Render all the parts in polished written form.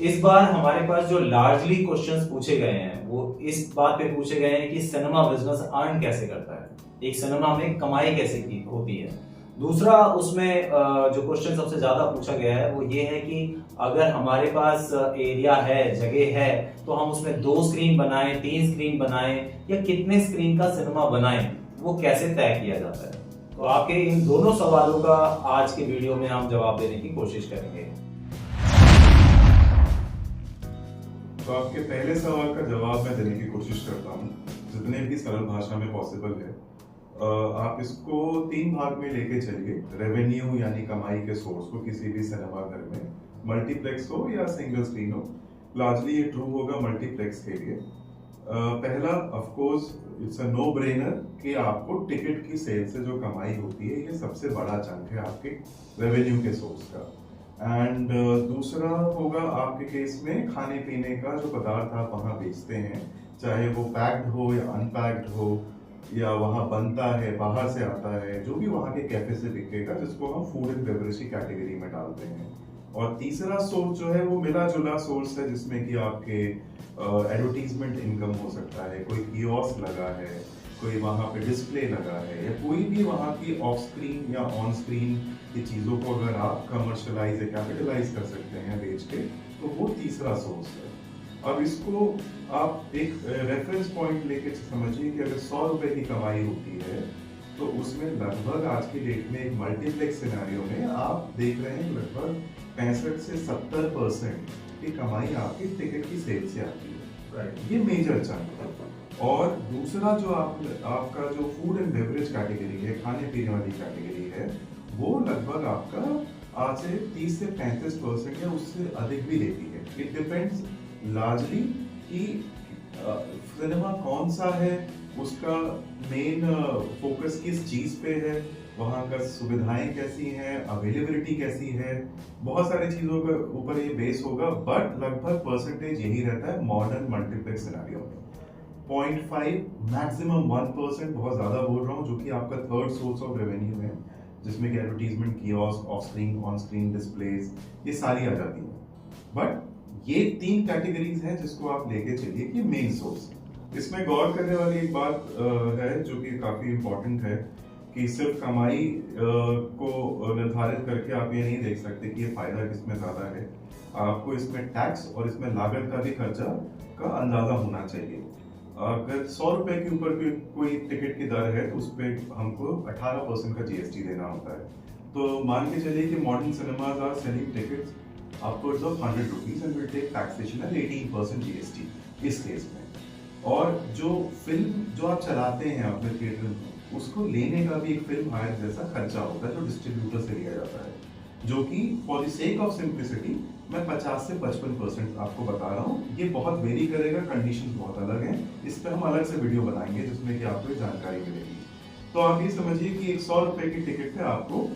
इस बार हमारे पास जो लार्जली क्वेश्चंस पूछे गए हैं वो इस बात पे पूछे गए हैं कि सिनेमा बिजनेस अर्न कैसे करता है, एक सिनेमा में कमाई कैसे की होती है। दूसरा उसमें जो क्वेश्चन सबसे ज्यादा पूछा गया है वो ये है कि अगर हमारे पास एरिया है, जगह है, तो हम उसमें 2 स्क्रीन बनाएं, 3 स्क्रीन बनाएं या कितने स्क्रीन का सिनेमा बनाएं, वो कैसे तय किया जाता है। तो आपके इन दोनों सवालों का आज के वीडियो में हम जवाब देने की कोशिश करेंगे। तो आपके पहले सवाल का जवाब मैं देने की कोशिश करता हूँ जितने भी सरल भाषा में पॉसिबल है। आप इसको 3 भाग में लेके चलिए। रेवेन्यू यानी कमाई के सोर्स को किसी भी सिनेमा घर में, मल्टीप्लेक्स हो या सिंगल स्क्रीन हो, लार्जली ये ट्रू होगा मल्टीप्लेक्स के लिए। पहला of course it's a no brainer कि आपको टिकट की सेल से जो कमाई होती है ये सबसे बड़ा चंक है आपके रेवेन्यू के सोर्स का। एंड दूसरा होगा आपके केस में खाने पीने का जो पदार्थ आप वहाँ बेचते हैं, चाहे वो पैक्ड हो या अनपैक्ड हो, या वहाँ बनता है, बाहर से आता है, जो भी वहाँ के कैफे से बिकेगा, जिसको हम फूड एंड बेवरेज की कैटेगरी में डालते हैं। और तीसरा सोर्स जो है वो मिला जुला सोर्स है, जिसमें कि आपके एडवर्टीजमेंट इनकम हो सकता है, कोई कियोस्क लगा है, कोई वहाँ पे डिस्प्ले लगा है, या कोई भी वहाँ की ऑफ स्क्रीन या ऑन स्क्रीन की चीज़ों को अगर आप कमर्शलाइज या कैपिटलाइज कर सकते हैं बेच के, तो वो तीसरा सोर्स है। अब इसको आप एक रेफरेंस पॉइंट लेके समझिए कि अगर 100 रुपए की कमाई होती है तो उसमें लगभग आज की डेट में एक मल्टीप्लेक्स सिनेरियो में आप देख रहे हैं लगभग 65 से 70% की कमाई आपकी टिकट की सेल से आती है। ये मेजर चंक है। और दूसरा जो आपका जो फूड एंड बेवरेज कैटेगरी है, खाने पीने वाली कैटेगरी है, वो लगभग आपका आज से 30 से 35% या उससे अधिक भी लेती है। इट डिपेंड्स लार्जली कि सिनेमा कौन सा है, उसका मेन फोकस किस चीज पे है, वहाँ का सुविधाएं कैसी हैं, अवेलेबिलिटी कैसी है, बहुत सारी चीजों के ऊपर ये बेस होगा। बट लगभग परसेंटेज यही रहता है मॉडर्न मल्टीप्लेक्स सिनेरियो में। 0.5 मैक्सिमम 1%, बहुत ज्यादा बोल रहा हूँ, जो कि आपका थर्ड सोर्स ऑफ रेवेन्यू है, जिसमें कि advertisement, kiosk, of screen, on screen displays, ये सारी आ जाती है। बट ये 3 कैटेगरीज हैं जिसको आप लेके चलिए कि मेन सोर्स। इसमें गौर करने वाली एक बात है जो कि काफी इंपॉर्टेंट है कि सिर्फ कमाई को निर्धारित करके आप ये नहीं देख सकते कि ये फायदा किसमें ज्यादा है। आपको इसमें टैक्स और इसमें लागत का भी खर्चा का अंदाजा होना चाहिए। अगर 100 रुपए के ऊपर कोई टिकट की दर है तो उस पर हमको 18% का जीएसटी देना होता है। तो मान के चलिए कि modern cinemas are selling tickets upwards of 100 rupees and will take taxation at 18% GST इस केस में। और जो फिल्म जो आप चलाते हैं अपने थिएटर में, उसको लेने का भी एक फिल्म हायर जैसा खर्चा होता है जो डिस्ट्रीब्यूटर से लिया जाता है, जो कि for the sake of simplicity मैं 50 से 55% आपको बता रहा हूँ। ये बहुत वेरी करेगा, कंडीशंस बहुत अलग हैं, इस पर हम अलग से वीडियो बनाएंगे जिसमें कि आपको जानकारी मिलेगी। तो आप ये समझिए कि एक 100 रुपए की टिकट पे आपको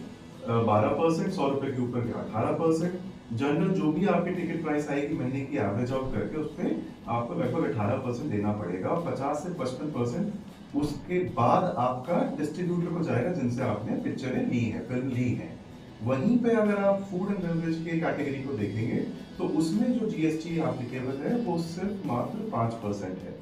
12%, 100 रुपए के ऊपर के 18%, जनरल जो भी आपकी टिकट प्राइस आएगी महीने की एवरेज आउट करके उस पर आपको लगभग 18% देना पड़ेगा। और 50 से 55% उसके बाद आपका डिस्ट्रीब्यूटर को जाएगा जिनसे आपने पिक्चरें ली है, फिल्म ली है। वहीं पे अगर आप फूड एंड बेवरेज के कैटेगरी को देखेंगे तो उसमें जो जीएसटी एप्लीकेबल है वो सिर्फ मात्र 5% है।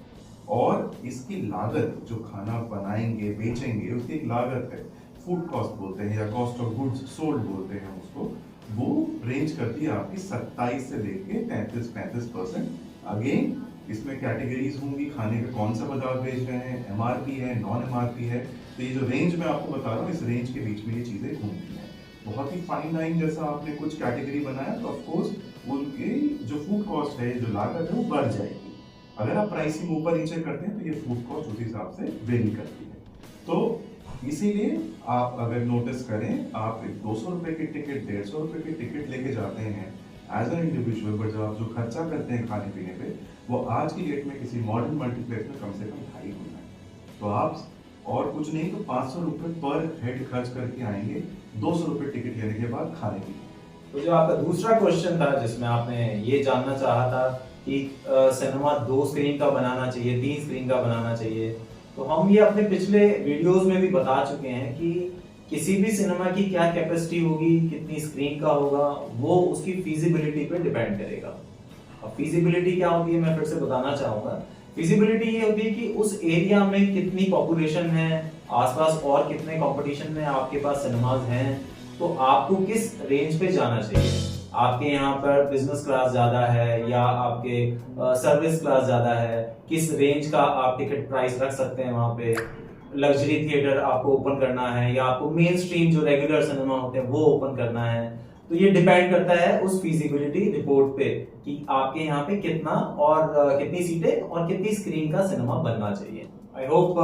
और इसकी लागत, जो खाना बनाएंगे बेचेंगे, उसकी एक लागत है, फूड कॉस्ट बोलते हैं या कॉस्ट ऑफ गुड्स सोल्ड बोलते हैं उसको, वो रेंज करती है आपकी 27 से लेके 33-35%। अगेन इसमें कैटेगरीज होंगी, खाने का कौन सा पदार्थ बेच रहे हैं, एमआरपी है, नॉन एमआरपी है। तो ये जो रेंज मैं आपको बता रहा हूँ, इस रेंज के बीच में ये चीजें घूमती हैं। बहुत ही फाइन लाइन जैसा आपने कुछ कैटेगरी बनाया तो ऑफकोर्स उनकी जो फूड कॉस्ट है, जो लागत है, वो बढ़ जाएगी। अगर आप प्राइसिंग ऊपर नीचे करते हैं तो ये फूड कॉस्ट उस हिसाब से वेरी करती है। तो इसीलिए आप अगर नोटिस करें, आप एक 200 रुपए की टिकट, 150 रुपए की टिकट लेके जाते हैं एज एन इंडिविजुअल, बट जब आप जो खर्चा करते हैं खाने पीने पे, वो आज की डेट में किसी मॉडर्न मल्टीप्लेक्स में कम से कम 2.5 गुना है। तो आप और कुछ नहीं तो 500 रुपए पर हेड खर्च करके आएंगे 200 रुपए टिकट लेने के बाद खाने की। तो जो आपका दूसरा क्वेश्चन था जिसमें आपने ये जानना चाहा था कि सिनेमा 2 स्क्रीन का बनाना चाहिए, 3 स्क्रीन का बनाना चाहिए, तो हम ये अपने पिछले वीडियोस में भी बता चुके हैं कि किसी भी सिनेमा की क्या कैपेसिटी होगी, कितनी स्क्रीन का होगा, वो उसकी फीजिबिलिटी पे डिपेंड करेगा। अब फिजिबिलिटी क्या होती है मैं फिर से बताना चाहूंगा। फिजिबिलिटी ये होती है कि उस एरिया में कितनी पॉपुलेशन है, आसपास और कितने कंपटीशन में आपके पास सिनेमाज हैं, तो आपको किस रेंज पे जाना चाहिए। आपके यहाँ पर बिजनेस क्लास ज्यादा है या आपके सर्विस क्लास ज्यादा है, किस रेंज का आप टिकट प्राइस रख सकते हैं वहां पे। लग्जरी थिएटर आपको ओपन करना है या आपको मेन स्ट्रीम जो रेगुलर सिनेमा होते हैं वो ओपन करना है, तो ये डिपेंड करता है उस फिजिबिलिटी रिपोर्ट पे कि आपके यहाँ पे कितना और कितनी सीटें और कितनी स्क्रीन का सिनेमा बनना चाहिए। आई होप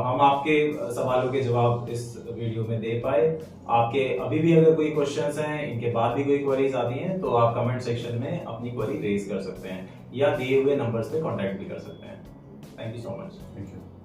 हम आपके सवालों के जवाब इस वीडियो में दे पाए। आपके अभी भी अगर कोई क्वेश्चंस हैं, इनके बाद भी कोई क्वेरीज आती हैं, तो आप कमेंट सेक्शन में अपनी क्वेरी रेज कर सकते हैं या दिए हुए नंबर्स पे कांटेक्ट भी कर सकते हैं। Thank you so much. Thank you.